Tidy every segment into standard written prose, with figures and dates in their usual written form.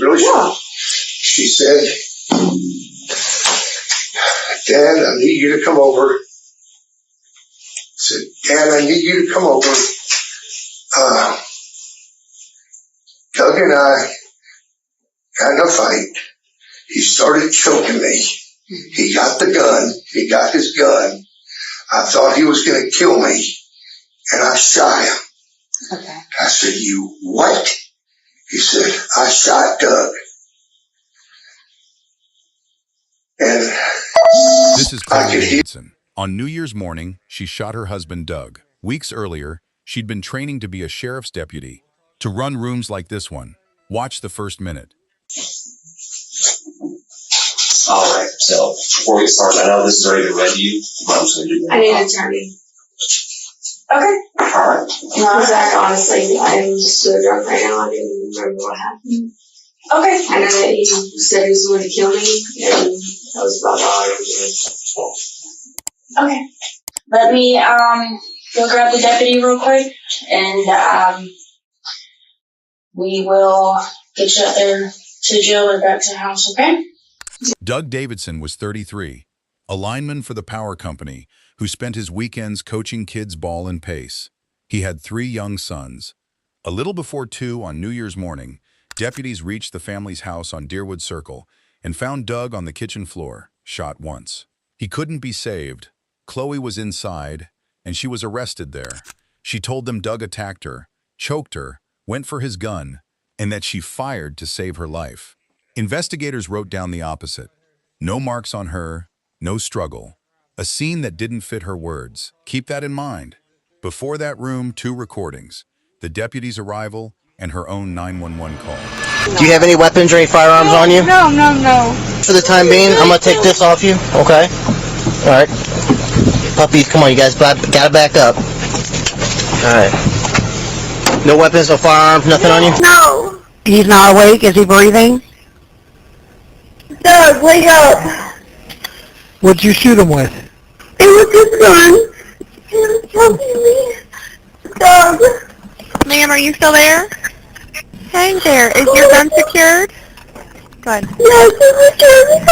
Really? Yeah. She said, Dad, I need you to come over. I said, Dad, I need you to come over. Doug and I got in a fight. He started choking me. He got the gun. He got his gun. I thought he was going to kill me, and I shot him. Okay. I said, you what? He said, I shot Doug. And this is Doug Davidson. On New Year's morning, she shot her husband, Doug. Weeks earlier, she'd been training to be a sheriff's deputy, to run rooms like this one. Watch the first minute. All right, so before we start, I know this is already read to you. I need an attorney. Okay. All right. No, Zach, honestly, I'm so drunk right now. I didn't remember what happened. Okay. I know that he said he was going to kill me, and that was about all I was doing. Okay. Let me go grab the deputy real quick, and we will get you out there to jail or back to the house, okay? Doug Davidson was 33, a lineman for the power company who spent his weekends coaching kids ball and pace. He had 3 young sons. A little before 2 on New Year's morning, deputies reached the family's house on Deerwood Circle and found Doug on the kitchen floor, shot once. He couldn't be saved. Chloe was inside, and she was arrested there. She told them Doug attacked her, choked her, went for his gun, and that she fired to save her life. Investigators wrote down the opposite. No marks on her, no struggle. A scene that didn't fit her words. Keep that in mind. Before that room, 2 recordings. The deputy's arrival and her own 911 call. Do you have any weapons or any firearms on you? No. For the time being, I'm going to take this off you. Okay. All right. Puppies, come on, you guys got to back up. All right. No weapons, no firearms, nothing on you? No. He's not awake. Is he breathing? Doug, wake up. What'd you shoot him with? It was his gun. He was choking me. Doug. Ma'am, are you still there? Hang there. Is your gun secured? Good. Yes,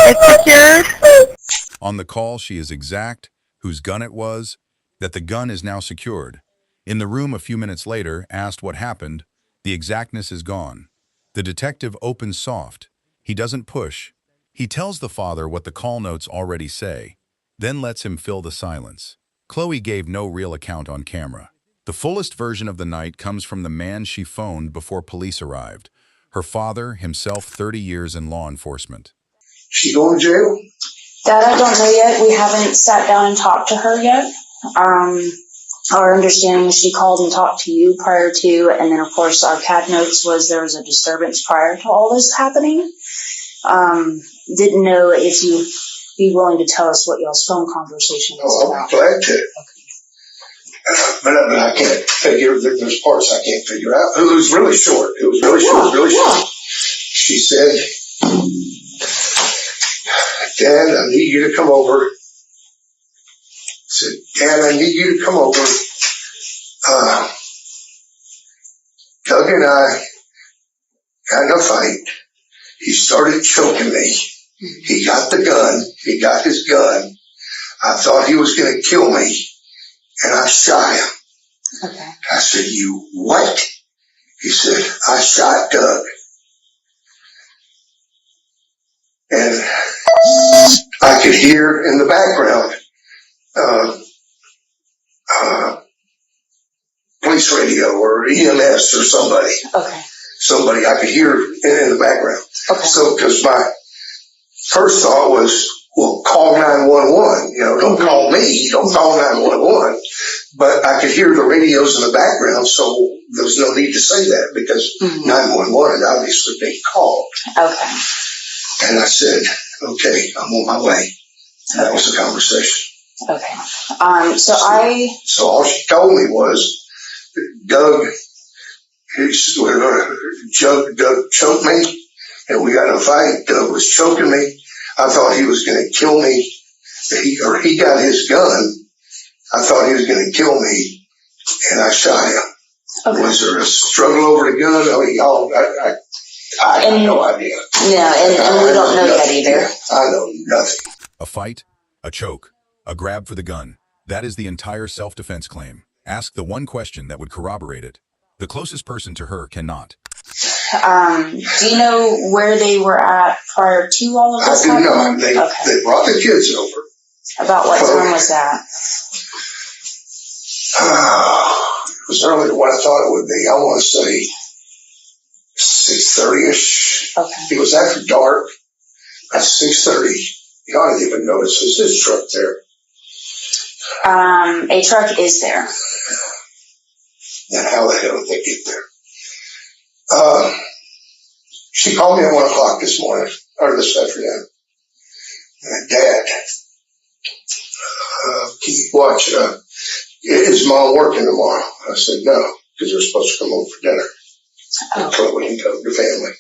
It's secured? On the call, she is exact, whose gun it was, that the gun is now secured. In the room a few minutes later, asked what happened, the exactness is gone. The detective opens soft. He doesn't push. He tells the father what the call notes already say, then lets him fill the silence. Chloe gave no real account on camera. The fullest version of the night comes from the man she phoned before police arrived. Her father, himself 30 years in law enforcement. She going to jail? That I don't know yet. We haven't sat down and talked to her yet. Our understanding is she called and talked to you prior to, and then of course our CAD notes was there was a disturbance prior to all this happening. Didn't know if you'd be willing to tell us what y'all's phone conversation was about. I'm glad to. But I can't figure, there's parts I can't figure out. It was really short. It was really short. She said, Dad, I need you to come over. I said, Dad, I need you to come over. Doug and I got in a fight. He started choking me. He got the gun. He got his gun. I thought he was going to kill me, and I shot him. Okay. I said, you what? He said, I shot Doug. And I could hear in the background police radio or EMS or somebody. Okay. Somebody I could hear in the background. Okay. So, because my first thought was, well, call 911. Don't call me. Don't call 911. But I could hear the radios in the background, so there was no need to say that because 911 had obviously been called. Okay. And I said, okay, I'm on my way. And that was the conversation. Okay. So all she told me was, Doug choked me, and we got in a fight. Doug was choking me. I thought he was going to kill me. He got his gun. I thought he was going to kill me, and I shot him. Okay. Was there a struggle over the gun? I mean, I have And- no idea. No, and we don't know yet either. Yeah, I know nothing. A fight, a choke, a grab for the gun. That is the entire self-defense claim. Ask the one question that would corroborate it. The closest person to her cannot. Do you know where they were at prior to all of I this do not. happening? Okay. They brought the kids over. About what time was that? It was earlier than what I thought it would be. I want to say 6:30ish. Okay. It was after dark. At 6:30. You ought to even notice there's this truck there. A truck is there. Then how the hell did they get there? She called me at 1 o'clock this morning, or this afternoon. Dad, watch, is Mom working tomorrow? I said, no, because they're supposed to come home for dinner. So we can go to family.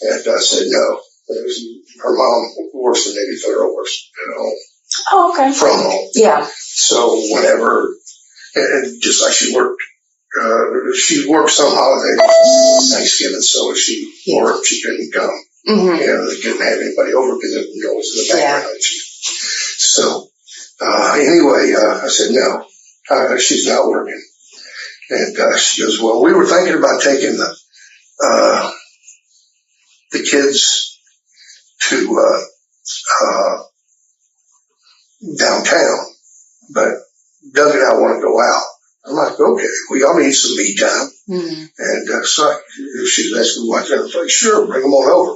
And I said, no. Her mom works the Navy Federal, works at home. Oh, okay. From home. Yeah. So whenever, and just like she worked some holidays, Thanksgiving, so if she worked, she couldn't come. Mm-hmm. You know, they couldn't have anybody over because it was always in the background. Yeah. So, anyway, I said, no, she's not working. And, she goes, well, we were thinking about taking the kids to, downtown, but Doug and I want to go out. I'm like, okay, we all need some me time. Mm-hmm. And so she was asking me, why can't I? Like, sure, bring them on over.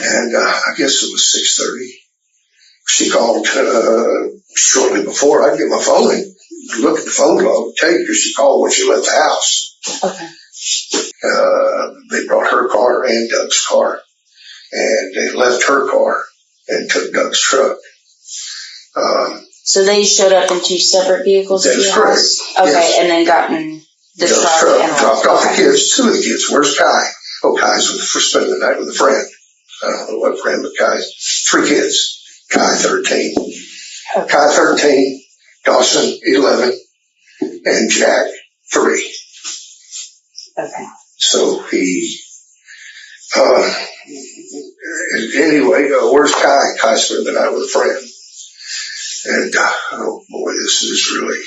And I guess it was 6:30. She called shortly before. I get my phone and look at the phone log, tell you, because she called when she left the house. Okay. They brought her car and Doug's car, and they left her car and took Doug's truck. So they showed up in two separate vehicles? That's correct. Okay, yes. And then got in the truck and dropped off the kids. Two of the kids. Where's Kai? Oh, Kai's for spending the night with a friend. I don't know what friend, but Kai's 3 kids. Kai 13. Okay. Kai 13, Dawson 11, and Jack 3. Okay. So he, anyway, where's Kai? Kai spent the night with a friend. And, oh boy, this is really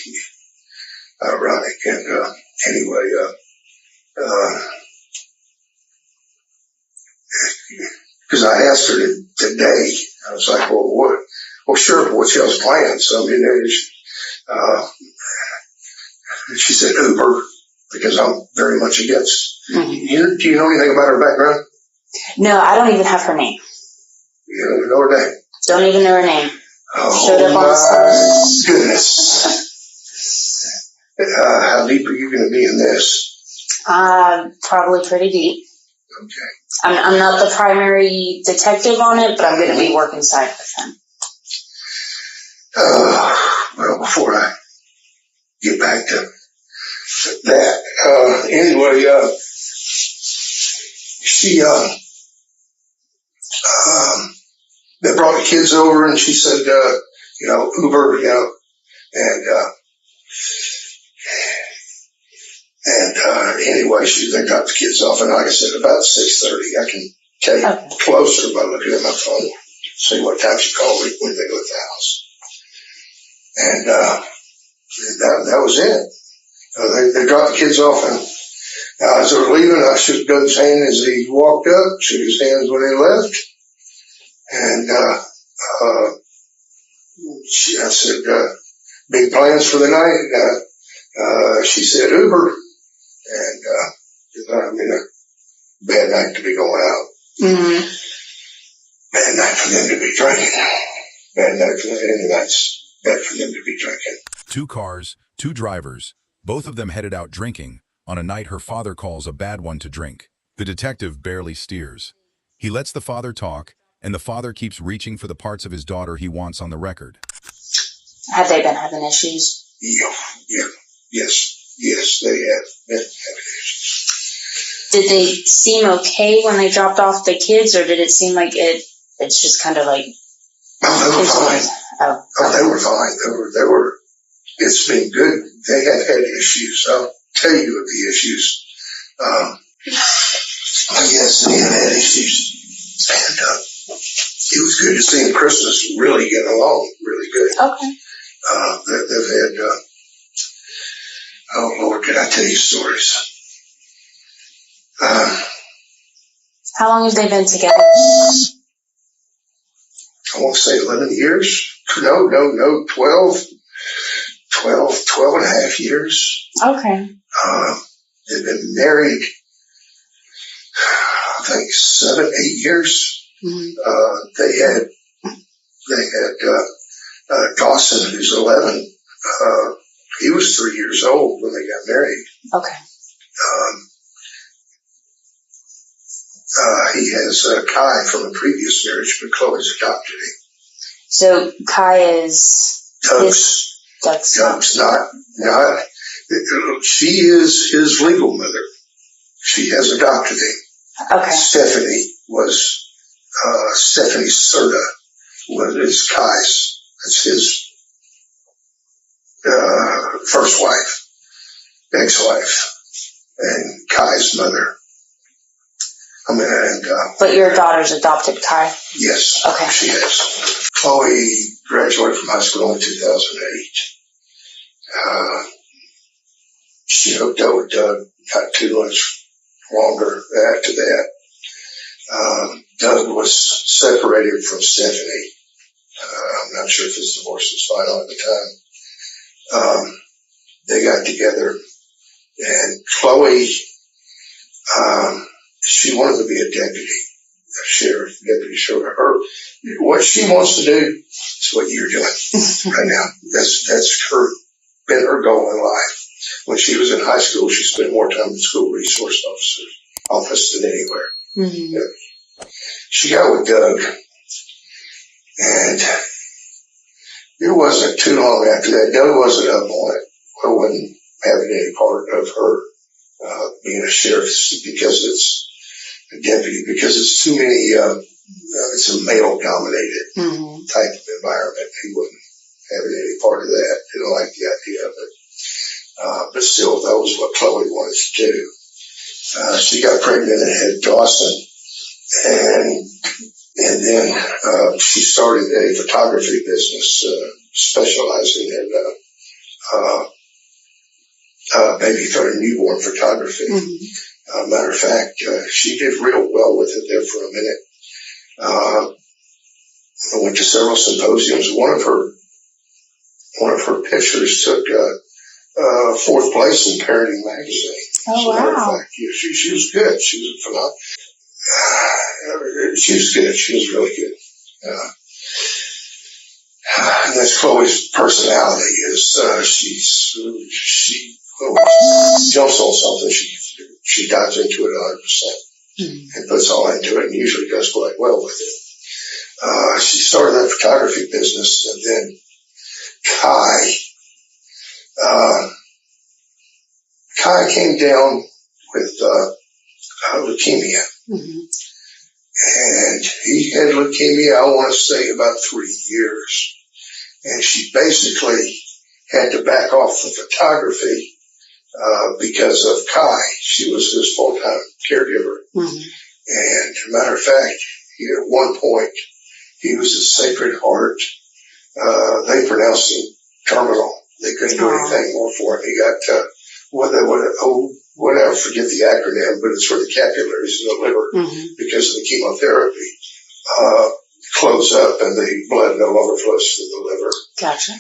ironic. And, anyway, because I asked her today, I was like, well, what? Well, sure, what's y'all's plans? So, I mean, she said Uber, because I'm very much against. Mm-hmm. Do you know anything about her background? No, I don't even have her name. You don't even know her name? Don't even know her name. Oh, my goodness. How deep are you going to be in this? Probably pretty deep. Okay. I'm not the primary detective on it, but I'm going to be working side with him. Well, before I get back to that, anyway, she, they brought the kids over and she said, Uber, anyway, they got the kids off, and like I said, about 6:30, I can tell you closer by looking at my phone, see what time she called me when they left the house. And, that was it. They dropped the kids off, and as they were leaving, I shook Doug's hand as he walked up, shook his hands when they left, and, I said, big plans for the night? She said Uber. And, I mean, a bad night to be going out. Mm-hmm. Bad night for them to be drinking. Bad night for them. Any night's bad for them to be drinking. 2 cars, 2 drivers, both of them headed out drinking on a night her father calls a bad one to drink. The detective barely steers. He lets the father talk, and the father keeps reaching for the parts of his daughter he wants on the record. Have they been having issues? Yes, they have been having issues. Did they seem okay when they dropped off the kids, or did it seem like it's just kind of like... Oh, they were fine. They were fine. They were, it's been good. They have had issues. I'll tell you of the issues. I guess he had issues. And it was good to see him. Christmas really getting along really good. Okay. They've had, oh Lord, can I tell you stories? How long have they been together? I want to say 11 years. No, 12 and a half years. Okay. They've been married, I think 7, 8 years. Mm-hmm. They had Dawson, who's 11. He was 3 years old when they got married. Okay. He has Kai from a previous marriage, but Chloe's adopted him. So Kai is Doug's not. She is his legal mother. She has adopted him. Okay. Stephanie Serta is Kai's. That's his first wife, ex-wife, and Kai's mother. But your daughter's adopted Kai? Yes. Okay. She has. Chloe graduated from high school in 2008. She hooked up with Doug not too much longer after that. Doug was separated from Stephanie. I'm not sure if his divorce was final at the time. They got together, and Chloe, she wanted to be a deputy sheriff. What she wants to do is what you're doing right now. That's been her goal in life. When she was in high school, she spent more time in school resource office than anywhere. Mm-hmm. Yeah. She got with Doug, and it wasn't too long after that. Doug wasn't up on it. I wasn't having any part of her being a sheriff because it's a deputy, because it's too many, it's a male-dominated type of environment. He wasn't having any part of that. Didn't like the idea of it. But still, that was what Chloe wanted to do. She got pregnant and had Dawson, and then she started a photography business specializing in baby newborn photography. Matter of fact, she did real well with it there for a minute. I went to several symposiums. One of her pictures took 4th place in Parenting Magazine. Oh, wow. She was good. She was phenomenal. She was good. She was really good. And that's Chloe's personality. She jumps on something. She dives into it 100% and puts all into it, and usually does quite well with it. She started that photography business, and then Kai came down with leukemia. And he had leukemia, I want to say, about 3 years. And she basically had to back off the photography because of Kai. She was his full-time caregiver. And matter of fact, at one point, he was a Sacred Heart. They pronounced him terminal. They couldn't do anything more for him. He got whatever, forget the acronym, but it's where the capillaries in the liver, because of the chemotherapy, close up and the blood no longer flows through the liver. Gotcha.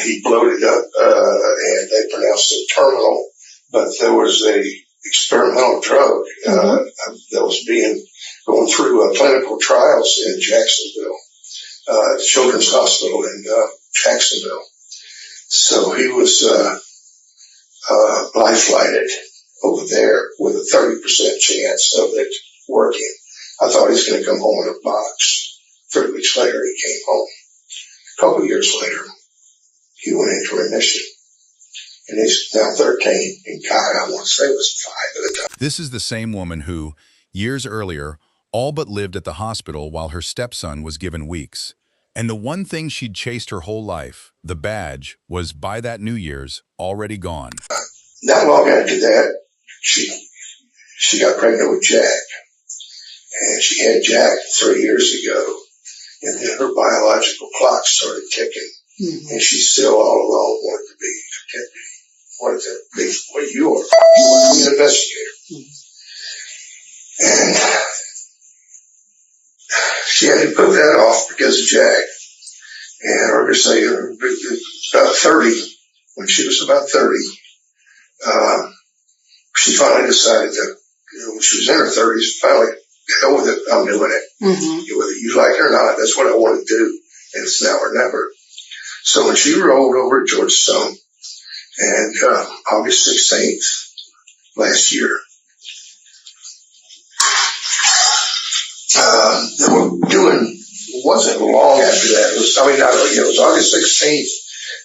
He bloated up, and they pronounced him terminal, but there was a experimental drug that was going through clinical trials in Jacksonville, Children's Hospital in Jacksonville. So he was life-flighted over there with a 30% chance of it working. I thought he was going to come home in a box. 3 weeks later, he came home. A couple of years later, he went into remission. And he's now 13, and Kai, I want to say, was 5 at the time. This is the same woman who, years earlier, all but lived at the hospital while her stepson was given weeks. And the one thing she'd chased her whole life, the badge, was by that New Year's already gone. Not long after that, she she got pregnant with Jack. And she had Jack 3 years ago. And then her biological clock started ticking. And she still all along wanted to be a deputy. Wanted to be what you are. You want to be an investigator. And she had to put that off because of Jack. And I remember saying about 30, when she was about 30, she finally decided that, when she was in her 30s, finally, hell with it, I'm doing it. Whether you like it or not, that's what I want to do. And it's now or never. So when she rolled over at Georgetown, and August 16th last year, wasn't long after that. It was August 16th,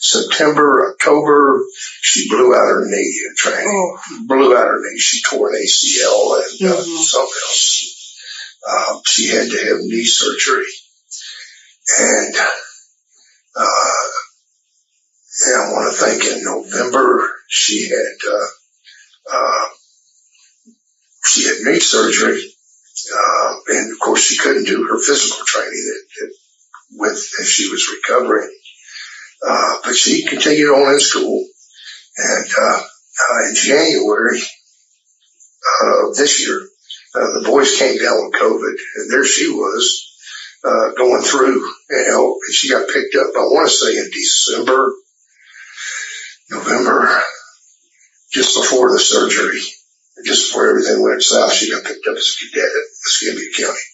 September, October, she blew out her knee in training. Blew out her knee. She tore an ACL and something else. She had to have knee surgery. And I want to think in November she had knee surgery. And of course, she couldn't do her physical training as she was recovering. But she continued on in school. And in January of this year, the boys came down with COVID. And there she was going through. And she got picked up, I want to say, in December, November, just before the surgery. Just before everything went south, she got picked up as a cadet at Escambia County.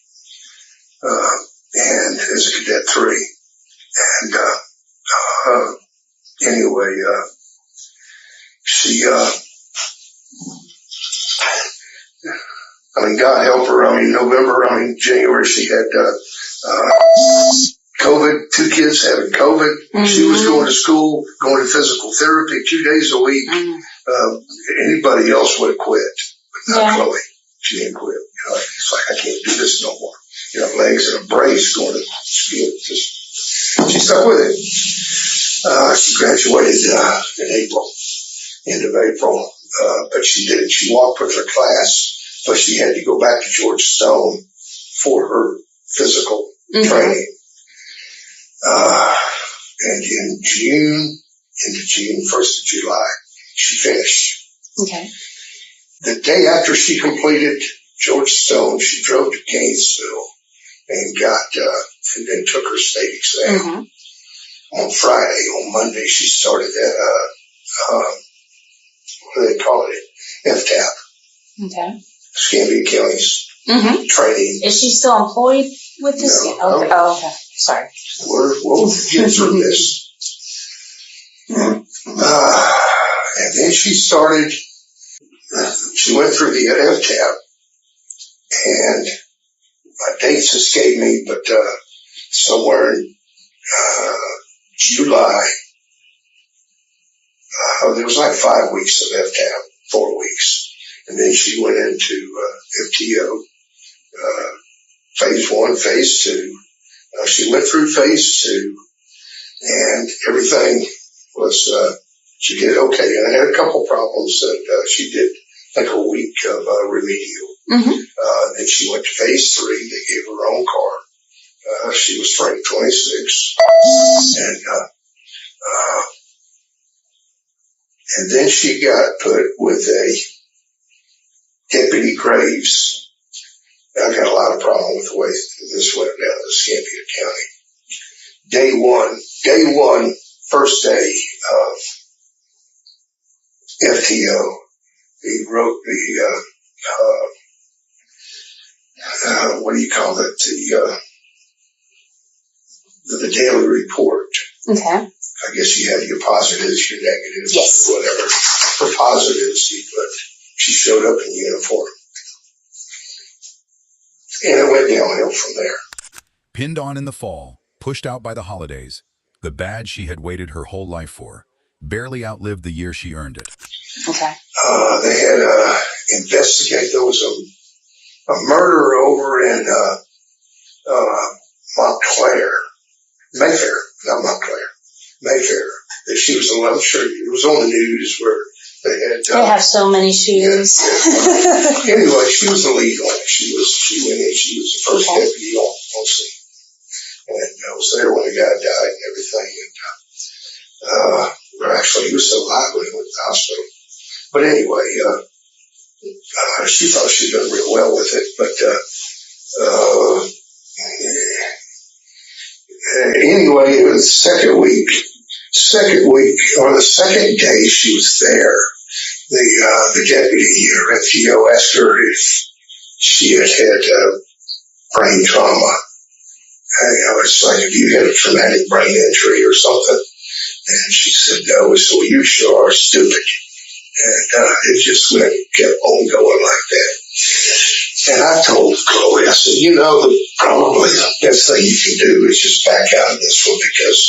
And as a cadet 3. And, anyway, she, God help her. January, she had, COVID, 2 kids having COVID. She was going to school, going to physical therapy 2 days a week. Anybody else would have quit, but not Chloe. She didn't quit. It's like, I can't do this no more. Legs in a brace going to school. She stuck with it. She graduated end of April. But she walked with her class, but she had to go back to Georgetown for her physical training. And in June, 1st of July, she finished. Okay. The day after she completed Georgetown, she drove to Gainesville and and then took her state exam. On Friday. On Monday, she started what do they call it? FTAP. Okay. Escambia County's training. Is she still employed with this? No. Okay. Oh, okay. Sorry. We'll get through this. And then she went through the FTAP, and my dates escape me, but somewhere in July, there was like 5 weeks of FTAP, 4 weeks. And then she went into FTO, phase 1, phase 2. She went through phase 2, and everything was, she did okay. And I had a couple problems that she did like a week of remedial. Then she went to phase 3. They gave her her own car. She was Frank 26. And then she got put with a Deputy Graves. I got a lot of problem with the way this went down to Escambia County. Day one, first day of FTO, he wrote the daily report. Okay. I guess you had your positives, your negatives, yes, whatever. For positives, she showed up in uniform. And it went downhill from there. Pinned on in the fall, pushed out by the holidays, the badge she had waited her whole life for barely outlived the year she earned it. Okay. They had investigated. There was a murder over in Mayfair. That she was I'm sure it was on the news where They have so many shoes. Anyway, she was the lead on it. She went in, she was the first deputy on scene. And I was there when the guy died and everything. And actually, he was still alive when he went to the hospital. But anyway, she thought she'd done real well with it. But anyway, it was the second week, or the second day she was there, the deputy or FTO asked her if she had brain trauma. It's like, if you had a traumatic brain injury or something. And she said, no. So you sure are stupid. And it just kept on going like that. And I told Chloe, I said, probably the best thing you can do is just back out of this one, because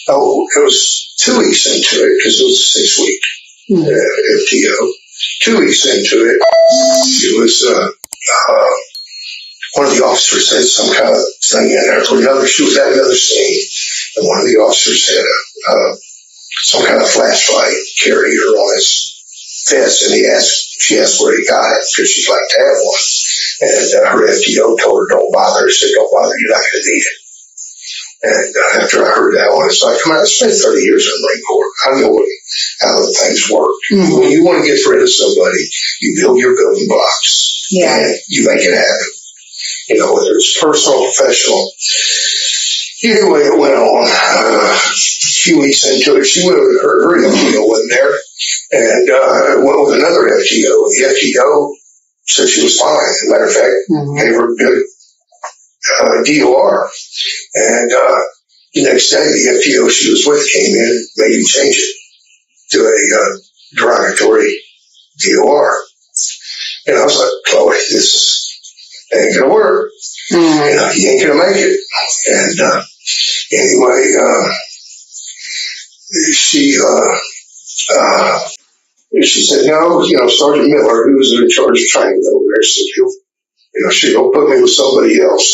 it was 2 weeks into it, because it was a 6-week FTO. 2 weeks into it, it was one of the officers had some kind of thing in there. She was at another scene, and one of the officers had some kind of flashlight carrier on his vest, and she asked where he got it, because she'd like to have one. And her FTO told her, don't bother. She said, don't bother, you're not going to need it. And after I heard that one, it's like, come on, I spent 30 years in the Marine Corps. I know how the things work. Mm-hmm. When you want to get rid of somebody, you build your building blocks. Yeah. And you make it happen. Whether it's personal or professional. Anyway, it went on. A few weeks into it, her FTO wasn't there. And went with another FTO. The FTO said she was fine. As a matter of fact, gave her a good DOR. And the next day, the FTO she was with came in and made him change it to a derogatory DOR. And I was like, Chloe, this ain't going to work. You ain't going to make it. And anyway, she said, no, Sergeant Miller, who was in charge of training over there, said, she'll put me with somebody else.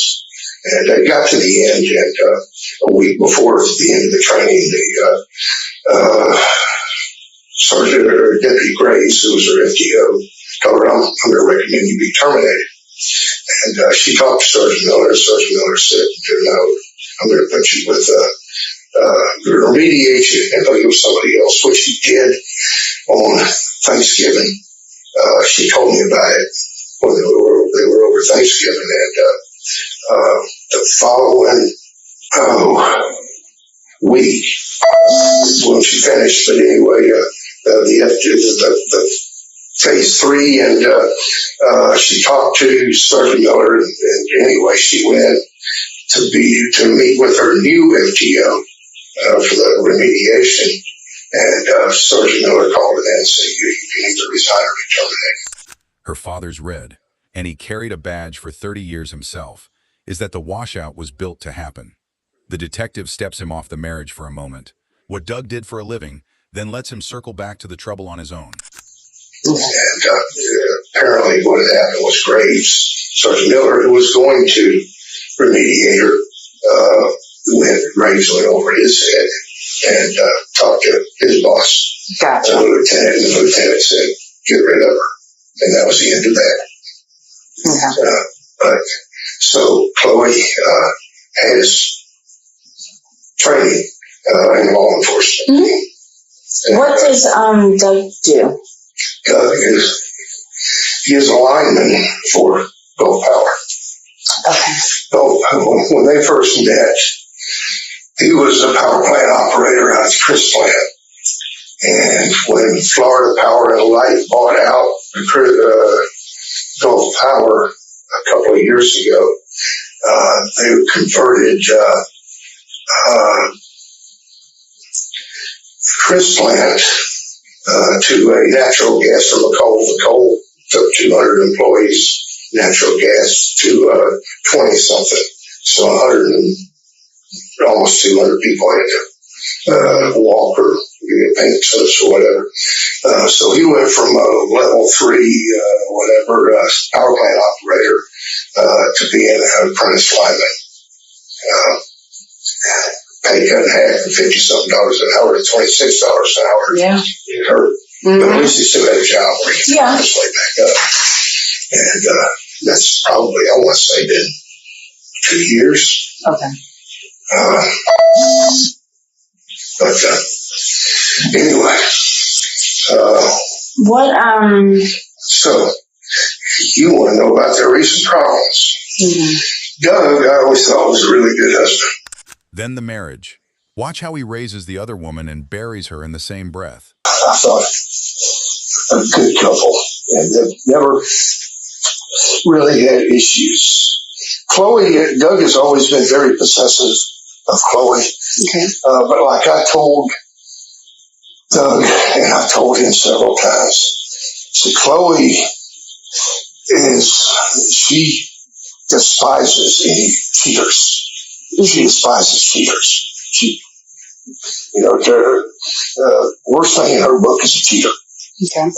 And it got to the end, and a week before the end of the training, the Sergeant or Deputy Graves, who was her FTO, told her, I'm going to recommend you be terminated. And she talked to Sergeant Miller. Sergeant Miller said, no, I'm going to put you with remediation and put you with somebody else, which she did on Thanksgiving. She told me about it when they were over Thanksgiving, and the following week when she finished. But anyway, the phase 3, and she talked to Sergeant Miller, and anyway, she went to meet with her new FTO for the remediation. And Sergeant Miller called her in and said, you need to resign or be terminated. Her father's red, and he carried a badge for 30 years himself, is that the washout was built to happen. The detective steps him off the marriage for a moment. What Doug did for a living, then lets him circle back to the trouble on his own. And apparently what had happened was Graves, Sergeant Miller, who was going to remediate her, Graves went over his head and talked to his boss, Gotcha. The lieutenant, and the lieutenant said, get rid of her. And that was the end of that. Okay. But so Chloe has training in law enforcement. Mm-hmm. What does Doug do? Doug is a lineman for Gulf Power. Okay. When they first met, he was a power plant operator out of the Chris plant. And when Florida Power and Light bought out Gulf Power a couple of years ago, they converted Chris plant to a natural gas from a coal. The coal took 200 employees, natural gas to 20 something. So 100 and almost 200 people had to walk or get paint slips or whatever. So he went from a level 3, power plant operator to being an apprentice lineman. Pay cut in half from $50-something an hour to $26 an hour. Yeah. It hurt. But at least he still had a job where he could Yeah. work his way back up. And that's probably, I want to say, been 2 years. Okay. But anyway, What, so you want to know about their recent problems. mhm. Doug, I always thought was a really good husband. Then the marriage. Watch how he raises the other woman and buries her in the same breath. I thought a good couple, and they've never really had issues. Doug has always been very possessive of Chloe. Okay. But like I told Doug, and I told him several times, see, Chloe she despises any cheaters. She despises cheaters. The worst thing in her book is a cheater. Okay.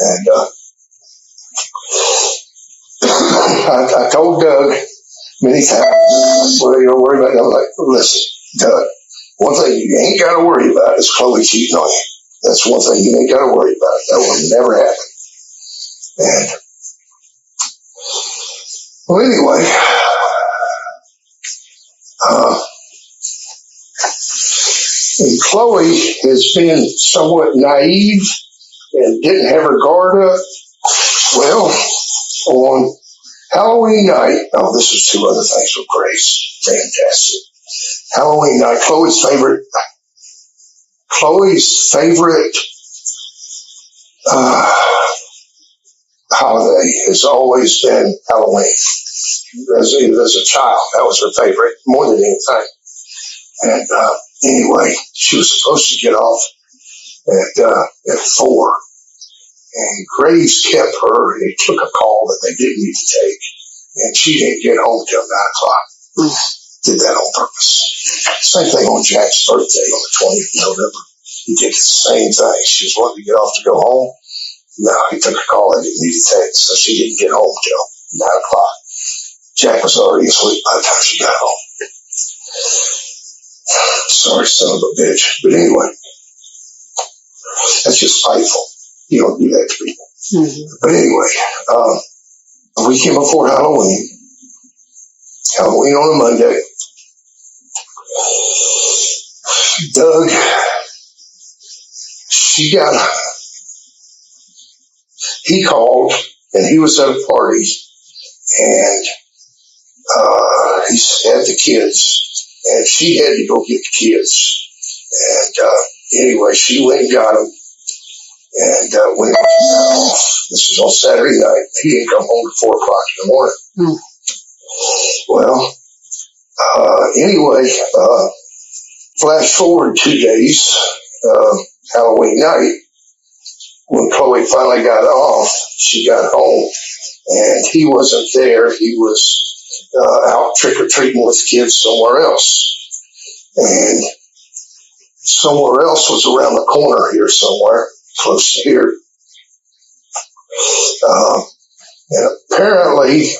And I told Doug many times, well, you don't worry about it. I'm like, listen, Doug, one thing you ain't got to worry about is Chloe cheating on you. That's one thing you ain't got to worry about. That will never happen. And well, anyway, and Chloe has been somewhat naive and didn't have her guard up. Well, on Halloween night, this is 2 other things with Grace. Fantastic. Halloween night, Chloe's favorite holiday has always been Halloween. As a child, that was her favorite more than anything. And anyway, she was supposed to get off at 4. And Grace kept her, and he took a call that they didn't need to take, and she didn't get home till 9 o'clock. Did that on purpose. Same thing on Jack's birthday on the 20th of November. He did the same thing. She was wanting to get off to go home. No, he took a call they didn't need to take, so she didn't get home till 9 o'clock. Jack was already asleep by the time she got home. Sorry, son of a bitch. But anyway, that's just spiteful. You don't do that to people. Mm-hmm. But anyway, a weekend before Halloween on a Monday, Doug, he called, and he was at a party, and he had the kids, and she had to go get the kids. And anyway, she went and got them. And when he got off, this was on Saturday night, he didn't come home at 4 o'clock in the morning. Well, anyway, flash forward 2 days, Halloween night, when Chloe finally got off, she got home, and he wasn't there. He was out trick-or-treating with kids somewhere else. And somewhere else was around the corner here somewhere, close to here. And apparently,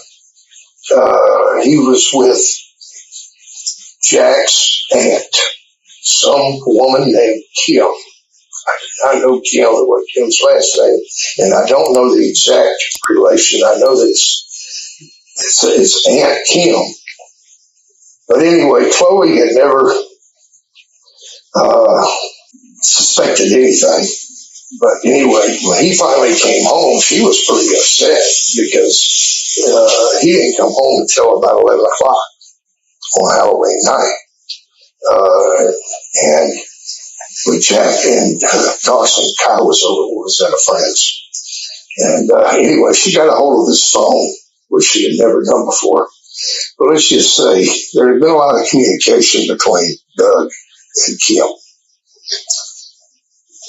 he was with Jack's aunt, some woman named Kim. I know Kim, what Kim's last name, and I don't know the exact relation. I know that it's Aunt Kim. But anyway, Chloe had never suspected anything. But anyway, when he finally came home, she was pretty upset because he didn't come home until about 11 o'clock on Halloween night. And with Jack and Dawson, Kyle was at a friend's. And anyway, she got a hold of this phone, which she had never done before. But let's just say there had been a lot of communication between Doug and Kim.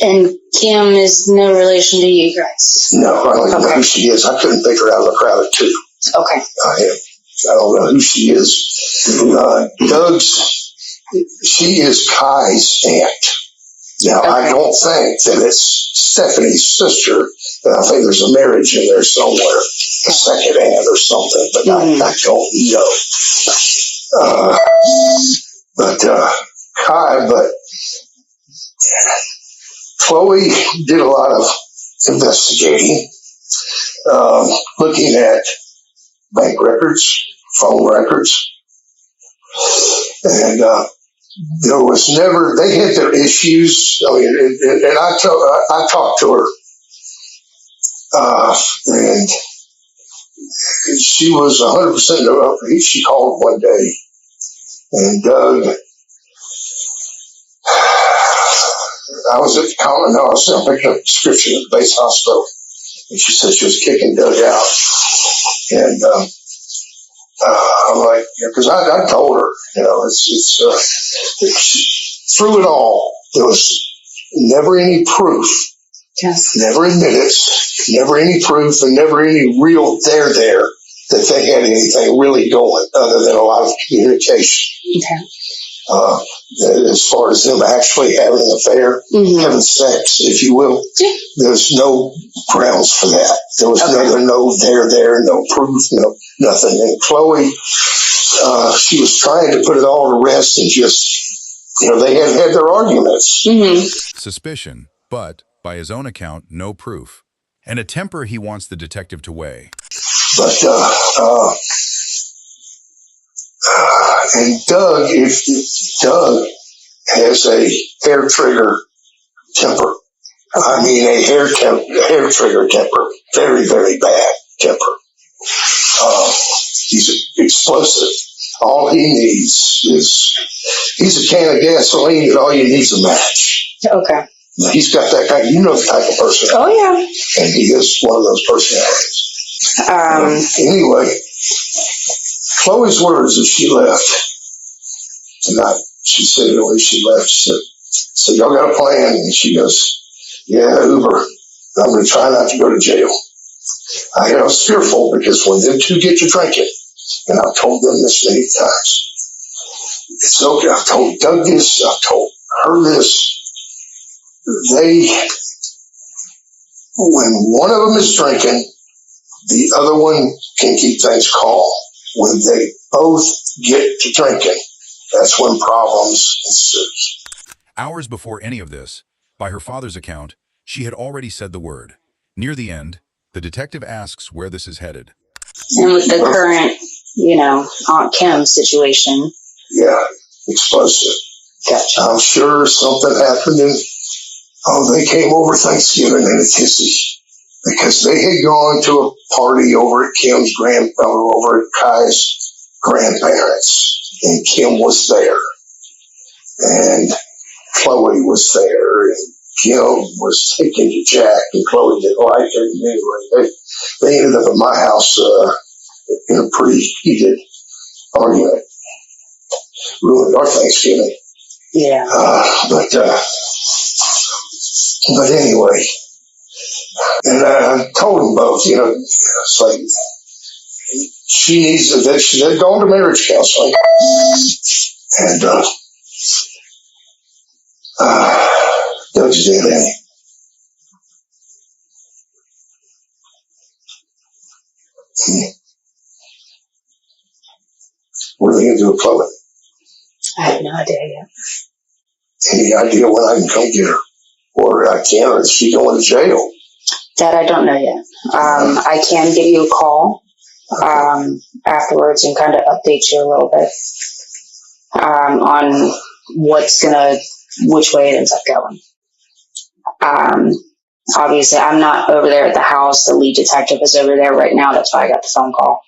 And Kim is no relation to you guys? No, I don't even know who she is. I couldn't pick her out of a crowd of 2. Okay. I don't know who she is. She is Kai's aunt. Now, I don't think that it's Stephanie's sister, but I think there's a marriage in there somewhere, a second aunt or something, but I don't know. But Chloe did a lot of investigating, looking at bank records, phone records, and there was never. They had their issues. I mean, and I talked to her, and she was 100% up. She called one day, and Doug. I was at the common house. I picked up a prescription at the base hospital, and she said she was kicking Doug out. And I'm like, because I told her, through it all, there was never any proof, never admittance, never any proof, and never any real there that they had anything really going other than a lot of communication. Okay. As far as them actually having an affair, having sex, if you will, there's no grounds for that. There was no there, no proof, no nothing. And Chloe, she was trying to put it all to rest and just, they had their arguments. Suspicion, but, by his own account, no proof. And a temper he wants the detective to weigh. But, and Doug, if Doug has a hair trigger temper, I mean a hair trigger temper, very, very bad temper. He's explosive. All he needs he's a can of gasoline, and all you need is a match. Okay. He's got that kind, the type of person. Oh, yeah. And he is one of those personalities. Anyway, Chloe's words as she left tonight, she said when she left, she said, y'all got a plan? And she goes, yeah, Uber. I'm going to try not to go to jail. I was fearful because when them two get to drinking, and I've told them this many times, it's okay. I've told Doug this, I've told her this. When one of them is drinking, the other one can keep things calm. When they both get to drinking, that's when problems ensue. Hours before any of this, by her father's account, she had already said the word. Near the end, the detective asks where this is headed. And with the current, Aunt Kim situation. Yeah, explosive. Gotcha. I'm sure something happened and they came over Thanksgiving in a tizzy because they had gone to a party over at over at Kai's grandparents, and Kim was there, and Chloe was there, and Kim was taken to Jack, and Chloe didn't like it. And anyway, they ended up at my house in a pretty heated argument. Ruined our Thanksgiving. Yeah. But anyway, and I told them both, it's like, she needs they're going to marriage counseling. And, Doug's dead, ain't he? What are they going to do with Chloe? I have no idea yet. Any idea when I can come get her? Or I can, or is she going to jail? That I don't know yet. I can give you a call afterwards and kind of update you a little bit on which way it ends up going. Obviously, I'm not over there at the house. The lead detective is over there right now. That's why I got the phone call.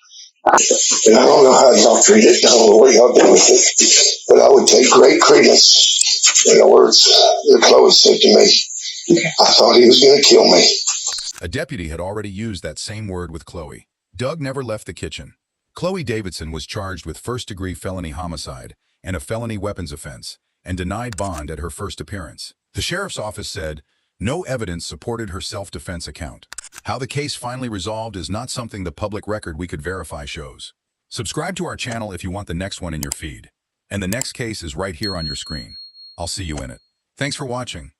And I don't know how y'all treat it. I don't know what y'all do with it. But I would take great credence in the words that Chloe said to me. I thought he was going to kill me. A deputy had already used that same word with Chloe. Doug never left the kitchen. Chloe Davidson was charged with first-degree felony homicide and a felony weapons offense and denied bond at her first appearance. The sheriff's office said no evidence supported her self-defense account. How the case finally resolved is not something the public record we could verify shows. Subscribe to our channel if you want the next one in your feed. And the next case is right here on your screen. I'll see you in it. Thanks for watching.